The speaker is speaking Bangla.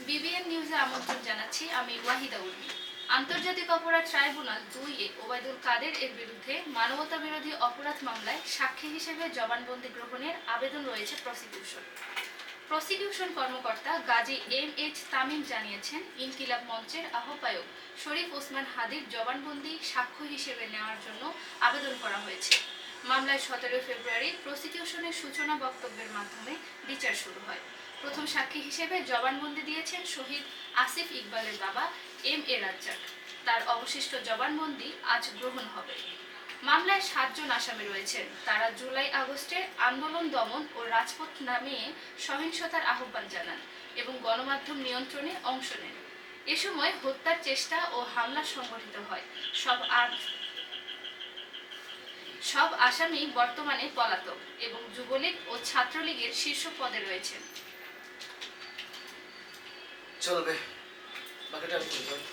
বিবিএন নিউজে আমন্ত্রণ জানাচ্ছি। আমি ওয়াহিদা উর্মি। আন্তর্জাতিক অপরাধ ট্রাইব্যুনাল 2 ওবায়দুল কাদের এর বিরুদ্ধে মানবতাবিরোধী অপরাধ মামলায় সাক্ষী হিসেবে জবানবন্দি গ্রহণের আবেদন রয়েছে প্রসিকিউশন কর্মকর্তা গাজী এম.এইচ. তামিম জানিয়েছেন, ইনকিলাব মঞ্চের আহ্বায়ক শরীফ ওসমান হাদির জবানবন্দি সাক্ষ্য হিসেবে নেওয়ার জন্য আবেদন করা হয়েছে। মামলায় 17 ফেব্রুয়ারি প্রসিকিউশনের সূচনা বক্তব্যের মাধ্যমে বিচার শুরু হয়। প্রথম সাক্ষী হিসেবে জবানবন্দি দিয়েছেন শহীদ আসিফ ইকবালের বাবা এম.এ. রাজ্জাক। তার অবশিষ্ট জবানবন্দি আজ গ্রহণ হবে। মামলায় 7 জন আসামি রয়েছেন। তারা জুলাই-আগস্টে আন্দোলন দমন ও রাজপথ নামিয়ে সহিংসতার আহ্বান জানান এবং গণমাধ্যম নিয়ন্ত্রণে অংশ নেন। এ সময় হত্যার চেষ্টা ও হামলা সংঘটিত হয়। সব আসামি বর্তমানে পলাতক এবং যুবলীগ ও ছাত্রলীগের শীর্ষ পদে রয়েছেন। চলবে, বাকিটা আমি করব।